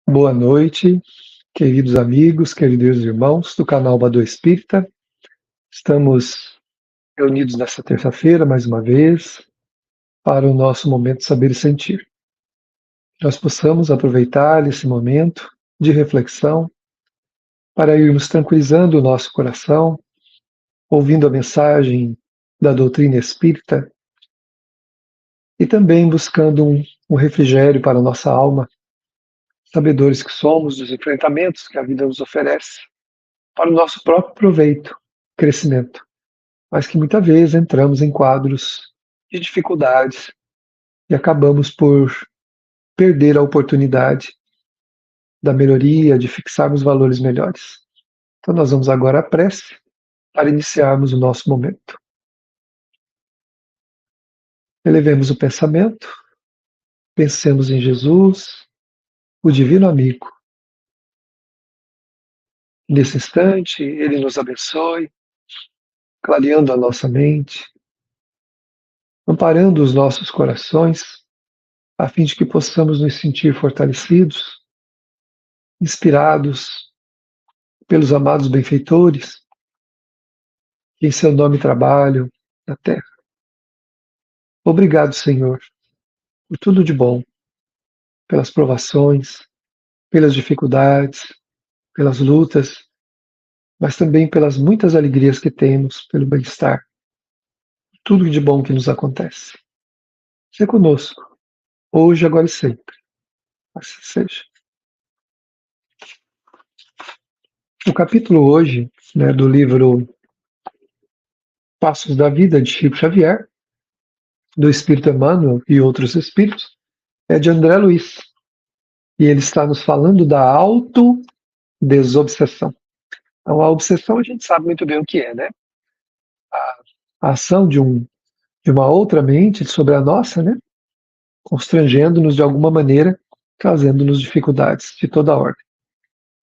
Boa noite, queridos amigos, queridos irmãos do canal Badô Espírita. Estamos reunidos nesta terça-feira, mais uma vez, para o nosso momento de saber e sentir. Nós possamos aproveitar esse momento de reflexão para irmos tranquilizando o nosso coração, ouvindo a mensagem da doutrina espírita e também buscando um refrigério para a nossa alma, sabedores que somos dos enfrentamentos que a vida nos oferece, para o nosso próprio proveito, crescimento, mas que muitas vezes entramos em quadros de dificuldades e acabamos por perder a oportunidade da melhoria, de fixarmos valores melhores. Então nós vamos agora à prece para iniciarmos o nosso momento. Elevemos o pensamento, pensemos em Jesus, o Divino Amigo. Nesse instante, Ele nos abençoe, clareando a nossa mente, amparando os nossos corações, a fim de que possamos nos sentir fortalecidos, inspirados pelos amados benfeitores, que em seu nome trabalham na terra. Obrigado, Senhor, por tudo de bom, pelas provações, pelas dificuldades, pelas lutas, mas também pelas muitas alegrias que temos, pelo bem-estar, tudo de bom que nos acontece. Seja conosco, hoje, agora e sempre. Assim seja. O capítulo hoje, do livro Passos da Vida, de Chico Xavier, do Espírito Emmanuel e outros espíritos, é de André Luiz. E ele está nos falando da autodesobsessão. Então, a obsessão a gente sabe muito bem o que é, né? A ação de uma outra mente sobre a nossa, né? Constrangendo-nos de alguma maneira, trazendo-nos dificuldades de toda ordem.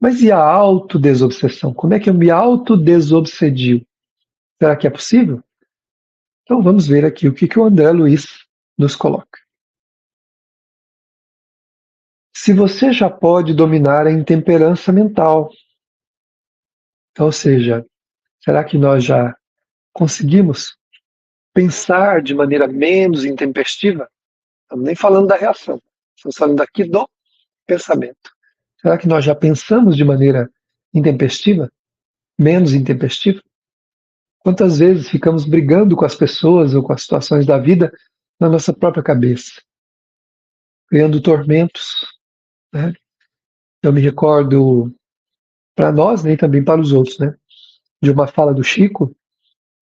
Mas e a autodesobsessão? Como é que eu me autodesobsedio? Será que é possível? Então vamos ver aqui o que o André Luiz nos coloca. Se você já pode dominar a intemperança mental, ou seja, será que nós já conseguimos pensar de maneira menos intempestiva? Estamos nem falando da reação, estamos falando aqui do pensamento. Será que nós já pensamos de maneira intempestiva? Menos intempestiva? Quantas vezes ficamos brigando com as pessoas ou com as situações da vida na nossa própria cabeça, criando tormentos, né? Eu me recordo, para nós, nem também para os outros, né? De uma fala do Chico,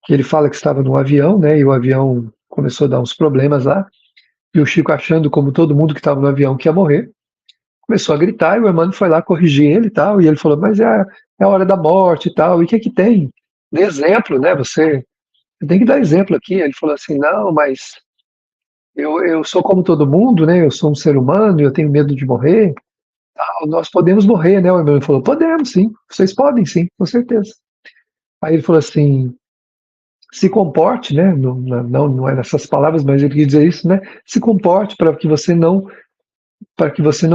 que ele fala que estava num avião, né? E o avião começou a dar uns problemas lá, e o Chico, achando, como todo mundo que estava no avião, que ia morrer, começou a gritar, e o Emmanuel foi lá corrigir ele e tal, e ele falou, mas é a hora da morte e tal, e o que é que tem? Dê exemplo, né? Você tem que dar exemplo aqui. Ele falou assim, não, mas eu sou como todo mundo, né? Eu sou um ser humano, eu tenho medo de morrer. Nós podemos morrer, né? O Emmanuel falou, podemos sim, vocês podem sim, com certeza. Aí ele falou assim, se comporte, né? Não é nessas palavras, mas ele quis dizer isso, né? Se comporte para que você não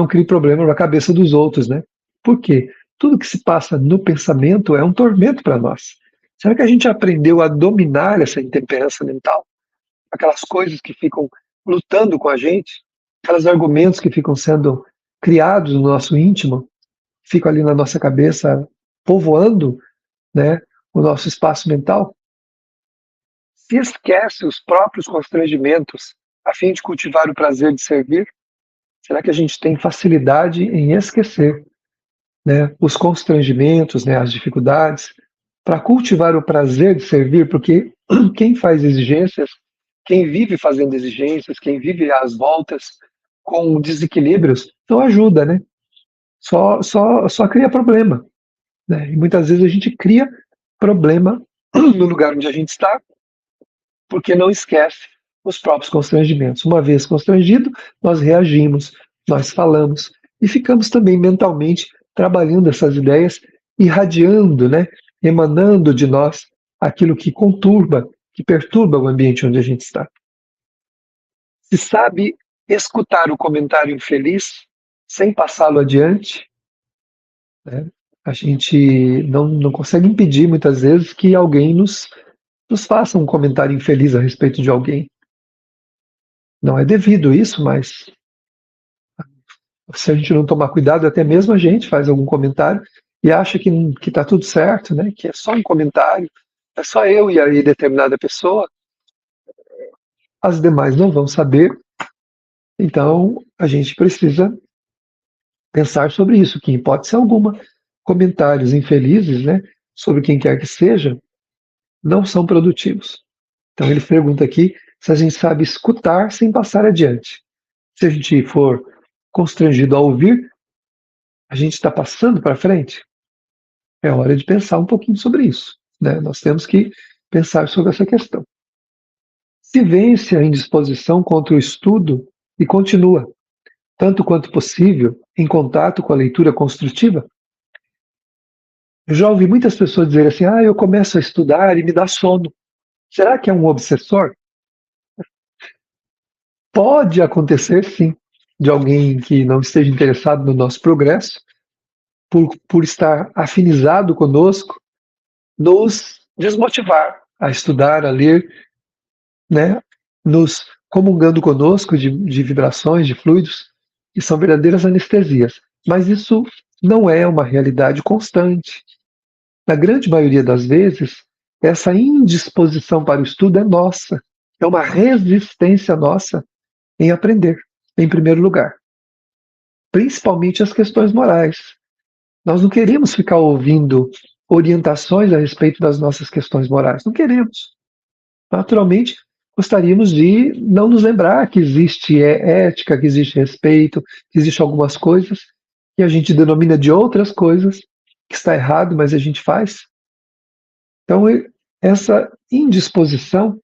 crie problema na cabeça dos outros, né? Por quê? Tudo que se passa no pensamento é um tormento para nós. Será que a gente aprendeu a dominar essa intemperança mental? Aquelas coisas que ficam lutando com a gente, aqueles argumentos que ficam sendo criados no nosso íntimo, ficam ali na nossa cabeça, povoando, né, o nosso espaço mental? Se esquece os próprios constrangimentos a fim de cultivar o prazer de servir? Será que a gente tem facilidade em esquecer, né, os constrangimentos, né, as dificuldades, para cultivar o prazer de servir? Porque quem faz exigências, quem vive fazendo exigências, quem vive às voltas com desequilíbrios, não ajuda, né? Só cria problema, né? E muitas vezes a gente cria problema no lugar onde a gente está, porque não esquece os próprios constrangimentos. Uma vez constrangido, nós reagimos, nós falamos e ficamos também mentalmente trabalhando essas ideias, irradiando, né, emanando de nós aquilo que conturba, que perturba o ambiente onde a gente está. Se sabe escutar o comentário infeliz, sem passá-lo adiante, né? A gente não consegue impedir, muitas vezes, que alguém nos faça um comentário infeliz a respeito de alguém. Não é devido isso, mas se a gente não tomar cuidado, até mesmo a gente faz algum comentário e acha que está tudo certo, né? Que é só um comentário, é só eu e aí determinada pessoa, as demais não vão saber. Então, a gente precisa pensar sobre isso, que em hipótese alguma, comentários infelizes, né, sobre quem quer que seja, não são produtivos. Então ele pergunta aqui se a gente sabe escutar sem passar adiante. Se a gente for constrangido a ouvir, a gente está passando para frente? É hora de pensar um pouquinho sobre isso, né? Nós temos que pensar sobre essa questão. Se vence a indisposição contra o estudo e continua, tanto quanto possível, em contato com a leitura construtiva, eu já ouvi muitas pessoas dizer assim: ah, eu começo a estudar e me dá sono. Será que é um obsessor? Pode acontecer, sim, de alguém que não esteja interessado no nosso progresso, por estar afinizado conosco, nos desmotivar a estudar, a ler, né? Nos comungando conosco de vibrações, de fluidos, que são verdadeiras anestesias. Mas isso não é uma realidade constante. Na grande maioria das vezes, essa indisposição para o estudo é nossa, é uma resistência nossa em aprender, em primeiro lugar. Principalmente as questões morais. Nós não queremos ficar ouvindo orientações a respeito das nossas questões morais, não queremos. Naturalmente, gostaríamos de não nos lembrar que existe ética, que existe respeito, que existe algumas coisas que a gente denomina de outras coisas, que está errado, mas a gente faz. Então, essa indisposição,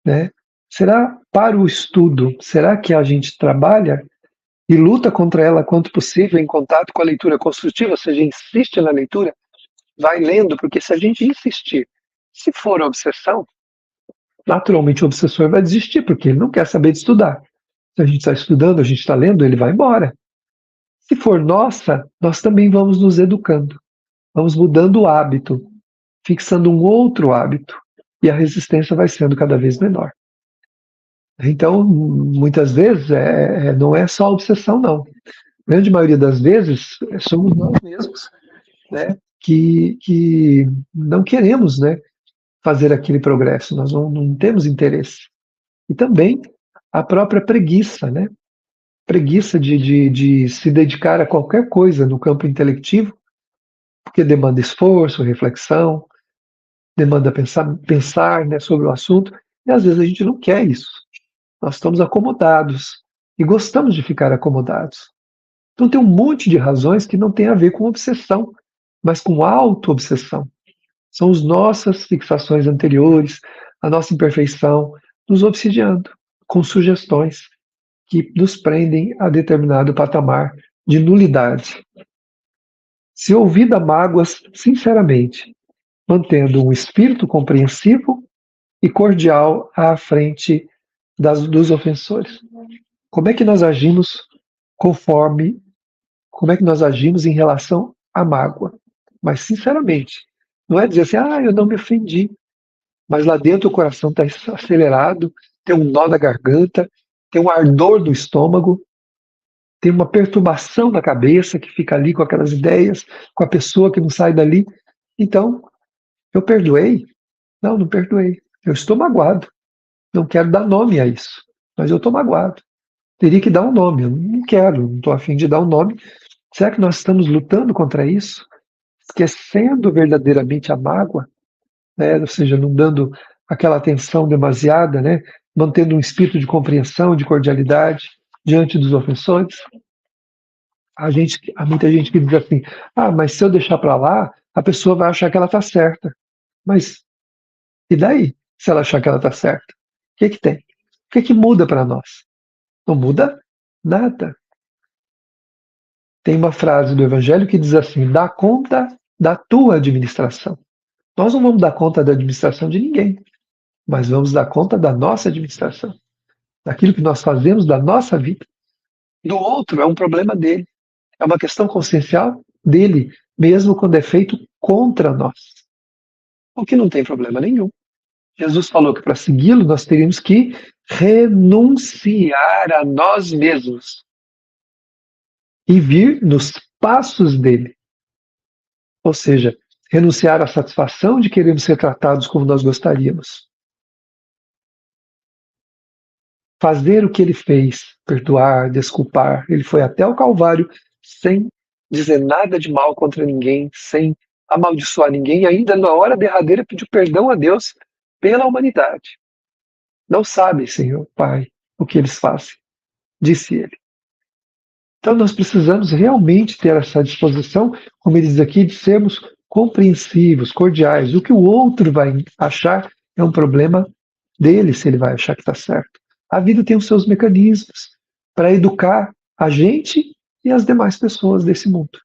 né, será para o estudo, será que a gente trabalha e luta contra ela quanto possível em contato com a leitura construtiva, ou seja, insiste na leitura, vai lendo, porque se a gente insistir, se for obsessão, naturalmente o obsessor vai desistir, porque ele não quer saber de estudar. Se a gente está estudando, a gente está lendo, ele vai embora. Se for nossa, nós também vamos nos educando, vamos mudando o hábito, fixando um outro hábito, e a resistência vai sendo cada vez menor. Então, muitas vezes, não é só obsessão, não. A grande maioria das vezes, somos nós mesmos, né, que não queremos, né, fazer aquele progresso, nós não temos interesse. E também a própria preguiça, né? Preguiça de se dedicar a qualquer coisa no campo intelectivo, porque demanda esforço, reflexão, demanda pensar, né, sobre o assunto, e às vezes a gente não quer isso. Nós estamos acomodados e gostamos de ficar acomodados. Então tem um monte de razões que não tem a ver com obsessão, mas com auto-obsessão. São as nossas fixações anteriores, a nossa imperfeição, nos obsidiando com sugestões que nos prendem a determinado patamar de nulidade. Se ouvida mágoas sinceramente, mantendo um espírito compreensivo e cordial à frente dos ofensores. Como é que nós agimos como é que nós agimos em relação à mágoa? Mas sinceramente, não é dizer assim, eu não me ofendi, mas lá dentro o coração está acelerado, tem um nó na garganta, tem um ardor no estômago, tem uma perturbação na cabeça que fica ali com aquelas ideias, com a pessoa que não sai dali. Então, eu perdoei? Não perdoei. Eu estou magoado. Não quero dar nome a isso, mas eu estou magoado. Teria que dar um nome, eu não quero, não estou a fim de dar um nome. Será que nós estamos lutando contra isso? Esquecendo verdadeiramente a mágoa, né? Ou seja, não dando aquela atenção demasiada, né? Mantendo um espírito de compreensão, de cordialidade diante dos ofensores. Há muita gente que diz assim, mas se eu deixar para lá, a pessoa vai achar que ela está certa. Mas e daí, se ela achar que ela está certa? O que tem? O que muda para nós? Não muda nada. Tem uma frase do Evangelho que diz assim, dá conta da tua administração. Nós não vamos dar conta da administração de ninguém, mas vamos dar conta da nossa administração, daquilo que nós fazemos da nossa vida. Do outro é um problema dele. É uma questão consciencial dele, mesmo quando é feito contra nós. O que não tem problema nenhum. Jesus falou que para segui-lo nós teríamos que renunciar a nós mesmos e vir nos passos dele. Ou seja, renunciar à satisfação de querermos ser tratados como nós gostaríamos. Fazer o que ele fez, perdoar, desculpar. Ele foi até o Calvário sem dizer nada de mal contra ninguém, sem amaldiçoar ninguém, e ainda na hora derradeira pediu perdão a Deus pela humanidade. Não sabe, Senhor, Pai, o que eles fazem, disse ele. Então nós precisamos realmente ter essa disposição, como ele diz aqui, de sermos compreensivos, cordiais. O que o outro vai achar é um problema dele, se ele vai achar que está certo. A vida tem os seus mecanismos para educar a gente e as demais pessoas desse mundo.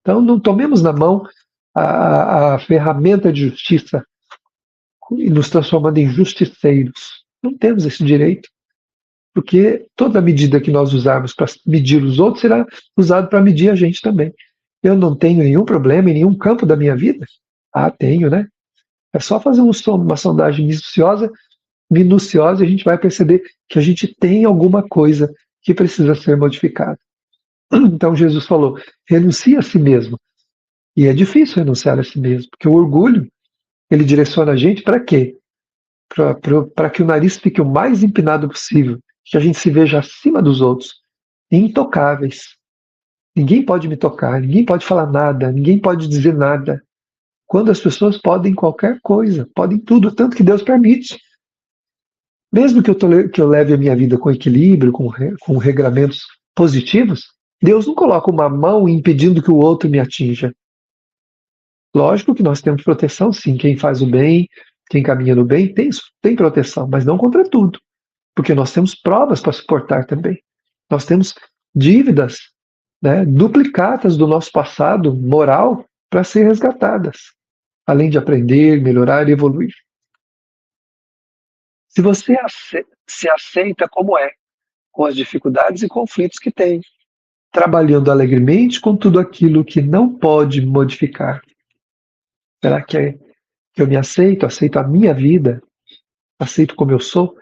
Então não tomemos na mão a ferramenta de justiça e nos transformando em justiceiros. Não temos esse direito, porque toda medida que nós usarmos para medir os outros será usada para medir a gente também. Eu não tenho nenhum problema em nenhum campo da minha vida? Ah, tenho, né? É só fazer uma sondagem minuciosa e a gente vai perceber que a gente tem alguma coisa que precisa ser modificada. Então Jesus falou, renuncie a si mesmo. E é difícil renunciar a si mesmo, porque o orgulho, ele direciona a gente para quê? Para que o nariz fique o mais empinado possível, que a gente se veja acima dos outros, intocáveis. Ninguém pode me tocar, ninguém pode falar nada, ninguém pode dizer nada. Quando as pessoas podem qualquer coisa, podem tudo, tanto que Deus permite. Mesmo que eu leve a minha vida com equilíbrio, com regramentos positivos, Deus não coloca uma mão impedindo que o outro me atinja. Lógico que nós temos proteção, sim. Quem faz o bem, quem caminha no bem, tem proteção, mas não contra tudo. Porque nós temos provas para suportar também. Nós temos dívidas, né, duplicatas do nosso passado moral para ser resgatadas, além de aprender, melhorar e evoluir. Se você se aceita como é, com as dificuldades e conflitos que tem, trabalhando alegremente com tudo aquilo que não pode modificar, será que eu me aceito, aceito a minha vida, aceito como eu sou?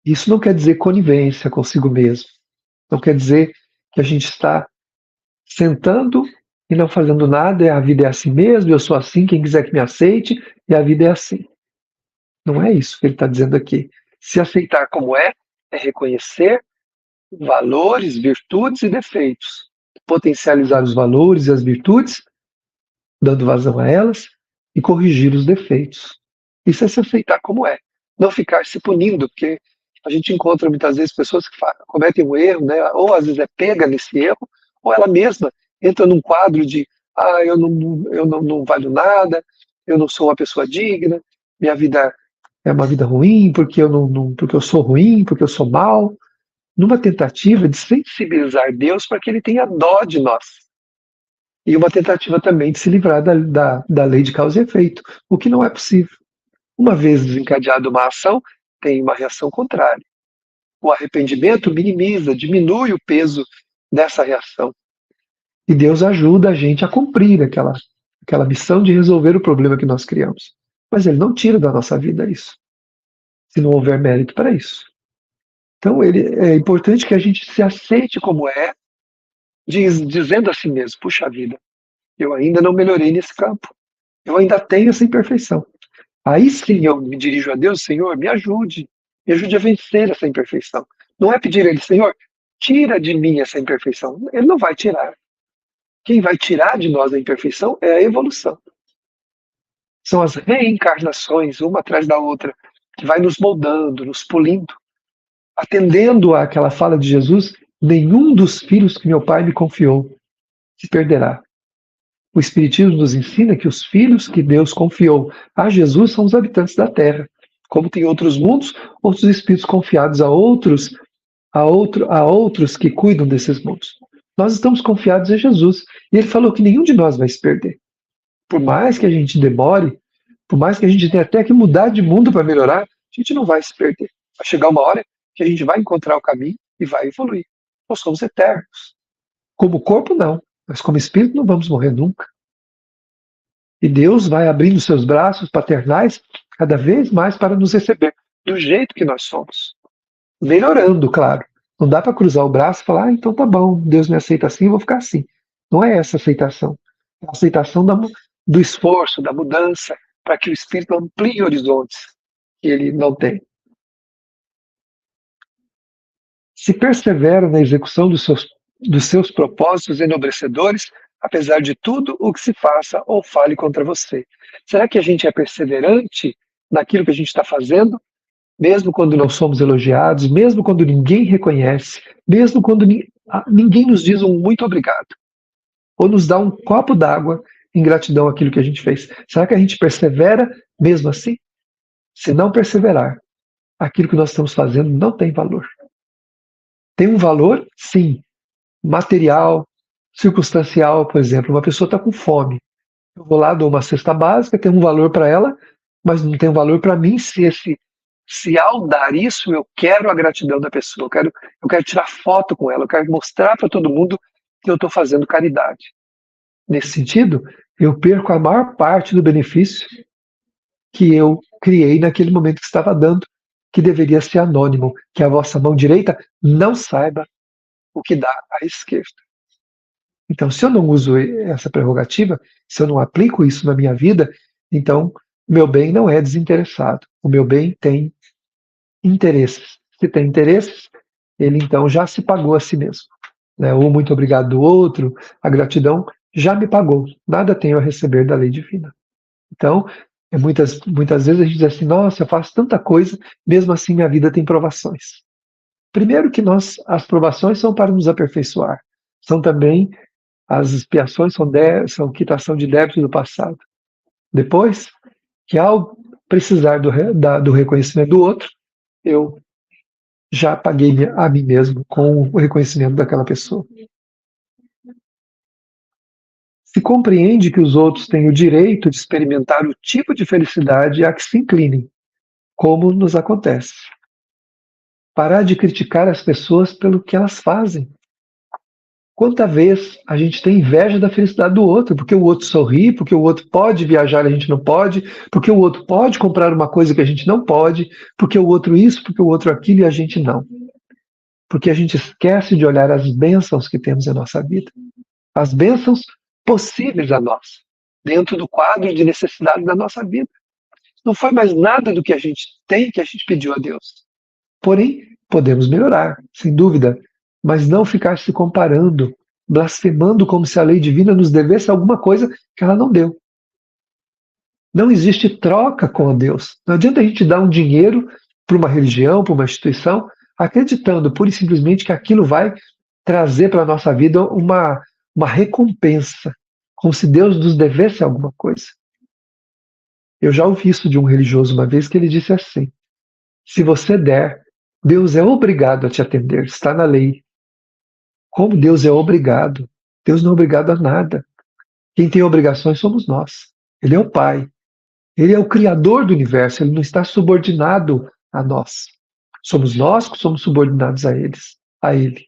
Isso não quer dizer conivência consigo mesmo. Não quer dizer que a gente está sentando e não fazendo nada, a vida é assim mesmo, eu sou assim, quem quiser que me aceite, e a vida é assim. Não é isso que ele está dizendo aqui. Se aceitar como é reconhecer valores, virtudes e defeitos. Potencializar os valores e as virtudes, dando vazão a elas, e corrigir os defeitos. Isso é se aceitar como é. Não ficar se punindo, porque a gente encontra muitas vezes pessoas que cometem um erro, né? Ou às vezes é pega nesse erro, ou ela mesma entra num quadro de eu não valho nada, eu não sou uma pessoa digna, minha vida é uma vida ruim, porque porque eu sou ruim, porque eu sou mau, numa tentativa de sensibilizar Deus para que ele tenha dó de nós. E uma tentativa também de se livrar da lei de causa e efeito, o que não é possível. Uma vez desencadeada uma ação, tem uma reação contrária. O arrependimento minimiza, diminui o peso dessa reação. E Deus ajuda a gente a cumprir aquela missão de resolver o problema que nós criamos. Mas Ele não tira da nossa vida isso, se não houver mérito para isso. Então é importante que a gente se aceite como é, dizendo a si mesmo, puxa vida, eu ainda não melhorei nesse campo. Eu ainda tenho essa imperfeição. Aí sim eu me dirijo a Deus, Senhor, me ajude a vencer essa imperfeição. Não é pedir a Ele, Senhor, tira de mim essa imperfeição. Ele não vai tirar. Quem vai tirar de nós a imperfeição é a evolução. São as reencarnações, uma atrás da outra, que vai nos moldando, nos polindo, atendendo àquela fala de Jesus, nenhum dos filhos que meu Pai me confiou se perderá. O Espiritismo nos ensina que os filhos que Deus confiou a Jesus são os habitantes da Terra. Como tem outros mundos, outros espíritos confiados a outros que cuidam desses mundos. Nós estamos confiados em Jesus. E ele falou que nenhum de nós vai se perder. Por mais que a gente demore, por mais que a gente tenha até que mudar de mundo para melhorar, a gente não vai se perder. Vai chegar uma hora que a gente vai encontrar o caminho e vai evoluir. Nós somos eternos. Como corpo, não. Mas como espírito, não vamos morrer nunca. E Deus vai abrindo seus braços paternais cada vez mais para nos receber do jeito que nós somos. Melhorando, claro. Não dá para cruzar o braço e falar, então tá bom, Deus me aceita assim, eu vou ficar assim. Não é essa aceitação. É a aceitação do esforço, da mudança, para que o espírito amplie horizontes que ele não tem. Se persevera na execução dos seus propósitos enobrecedores, apesar de tudo o que se faça ou fale contra você. Será que a gente é perseverante naquilo que a gente está fazendo, mesmo quando não somos elogiados, mesmo quando ninguém reconhece, mesmo quando ninguém nos diz um muito obrigado, ou nos dá um copo d'água em gratidão àquilo que a gente fez? Será que a gente persevera mesmo assim? Se não perseverar, aquilo que nós estamos fazendo não tem valor. Tem um valor, sim, material, circunstancial, por exemplo. Uma pessoa está com fome. Eu vou lá, dou uma cesta básica, tem um valor para ela, mas não tem um valor para mim se ao dar isso eu quero a gratidão da pessoa, eu quero tirar foto com ela, eu quero mostrar para todo mundo que eu estou fazendo caridade. Nesse sentido, eu perco a maior parte do benefício que eu criei naquele momento que estava dando, que deveria ser anônimo, que a vossa mão direita não saiba o que dá à esquerda. Então, se eu não uso essa prerrogativa, se eu não aplico isso na minha vida, então meu bem não é desinteressado. O meu bem tem interesses. Se tem interesses, ele então já se pagou a si mesmo. Né? O muito obrigado do outro, a gratidão já me pagou. Nada tenho a receber da lei divina. Então, muitas vezes a gente diz assim, nossa, eu faço tanta coisa, mesmo assim minha vida tem provações. Primeiro que as provações são para nos aperfeiçoar. São também as expiações são quitação de débitos do passado. Depois, que ao precisar do reconhecimento do outro, eu já paguei a mim mesmo com o reconhecimento daquela pessoa. Se compreende que os outros têm o direito de experimentar o tipo de felicidade a que se inclinem, como nos acontece. Parar de criticar as pessoas pelo que elas fazem. Quanta vez a gente tem inveja da felicidade do outro, porque o outro sorri, porque o outro pode viajar e a gente não pode, porque o outro pode comprar uma coisa que a gente não pode, porque o outro isso, porque o outro aquilo e a gente não. Porque a gente esquece de olhar as bênçãos que temos em nossa vida. As bênçãos possíveis a nós, dentro do quadro de necessidade da nossa vida. Não foi mais nada do que a gente tem que a gente pediu a Deus. Porém, podemos melhorar, sem dúvida, mas não ficar se comparando, blasfemando como se a lei divina nos devesse alguma coisa que ela não deu. Não existe troca com Deus. Não adianta a gente dar um dinheiro para uma religião, para uma instituição, acreditando pura e simplesmente que aquilo vai trazer para a nossa vida uma recompensa, como se Deus nos devesse alguma coisa. Eu já ouvi isso de um religioso uma vez, que ele disse assim: se você der, Deus é obrigado a te atender, está na lei. Como Deus é obrigado? Deus não é obrigado a nada. Quem tem obrigações somos nós. Ele é o Pai. Ele é o Criador do universo. Ele não está subordinado a nós. Somos nós que somos subordinados a Ele.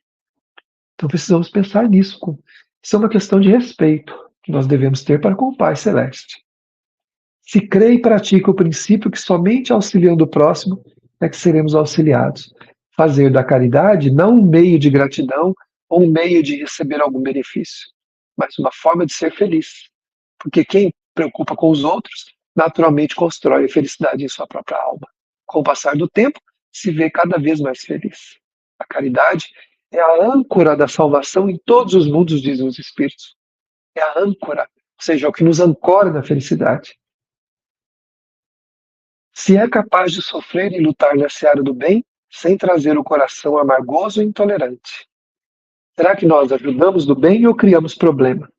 Então precisamos pensar nisso. Isso é uma questão de respeito que nós devemos ter para com o Pai Celeste. Se crê e pratica o princípio que somente auxiliando o próximo é que seremos auxiliados. Fazer da caridade não um meio de gratidão ou um meio de receber algum benefício, mas uma forma de ser feliz. Porque quem preocupa com os outros, naturalmente constrói a felicidade em sua própria alma. Com o passar do tempo, se vê cada vez mais feliz. A caridade é a âncora da salvação em todos os mundos, dizem os Espíritos. É a âncora, ou seja, é o que nos ancora na felicidade. Se é capaz de sofrer e lutar na seara do bem, sem trazer o coração amargoso e intolerante. Será que nós ajudamos do bem ou criamos problema?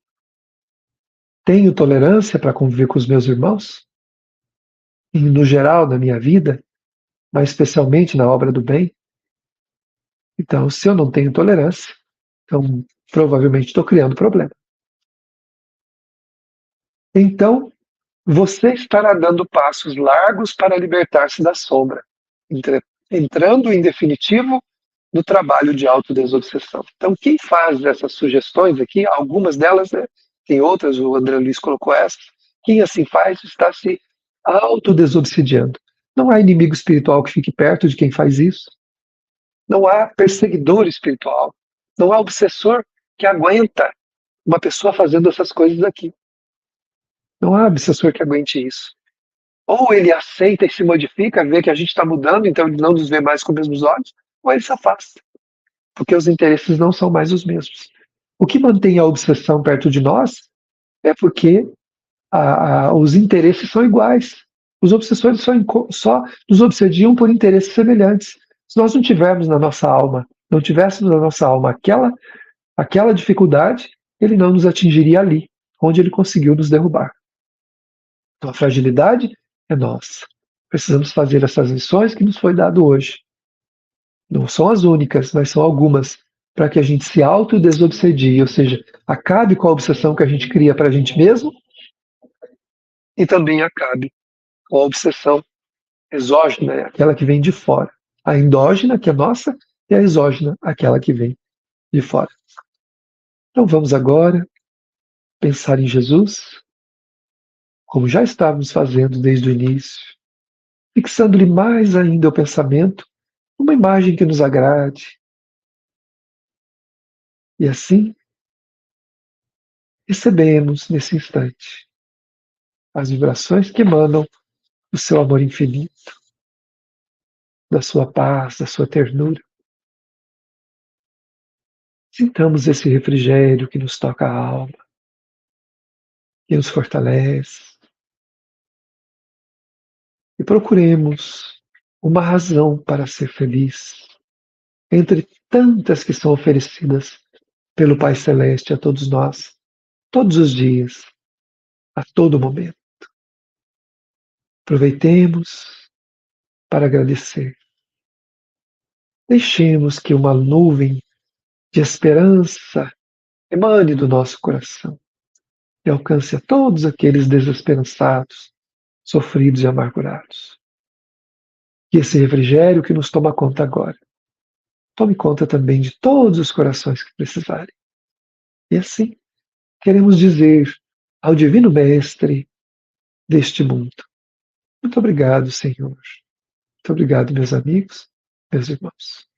Tenho tolerância para conviver com os meus irmãos? E, no geral, na minha vida, mas especialmente na obra do bem? Então, se eu não tenho tolerância, então provavelmente estou criando problema. Então, você estará dando passos largos para libertar-se da sombra, entrando, em definitivo, no trabalho de autodesobsessão. Então, quem faz essas sugestões aqui, algumas delas, né, tem outras, o André Luiz colocou essas, quem assim faz está se autodesobsidiando. Não há inimigo espiritual que fique perto de quem faz isso. Não há perseguidor espiritual. Não há obsessor que aguenta uma pessoa fazendo essas coisas aqui. Não há obsessor que aguente isso. Ou ele aceita e se modifica, vê que a gente está mudando, então ele não nos vê mais com os mesmos olhos, ou ele se afasta, porque os interesses não são mais os mesmos. O que mantém a obsessão perto de nós é porque os interesses são iguais. Os obsessores só nos obsediam por interesses semelhantes. Se nós não tivermos na nossa alma, não tivéssemos na nossa alma aquela dificuldade, ele não nos atingiria ali, onde ele conseguiu nos derrubar. Então a fragilidade é nossa. Precisamos fazer essas lições que nos foi dado hoje. Não são as únicas, mas são algumas, para que a gente se autodesobsedie, ou seja, acabe com a obsessão que a gente cria para a gente mesmo e também acabe com a obsessão exógena, aquela que vem de fora. A endógena, que é nossa, e a exógena, aquela que vem de fora. Então vamos agora pensar em Jesus, como já estávamos fazendo desde o início, fixando-lhe mais ainda o pensamento, uma imagem que nos agrade. E assim, recebemos nesse instante as vibrações que emanam do seu amor infinito, da sua paz, da sua ternura. Sintamos esse refrigério que nos toca a alma, que nos fortalece. E procuremos uma razão para ser feliz, entre tantas que são oferecidas pelo Pai Celeste a todos nós, todos os dias, a todo momento. Aproveitemos para agradecer. Deixemos que uma nuvem de esperança emane do nosso coração e alcance a todos aqueles desesperançados, sofridos e amargurados. Que esse refrigério que nos toma conta agora, tome conta também de todos os corações que precisarem. E assim, queremos dizer ao Divino Mestre deste mundo: muito obrigado, Senhor. Muito obrigado, meus amigos, meus irmãos.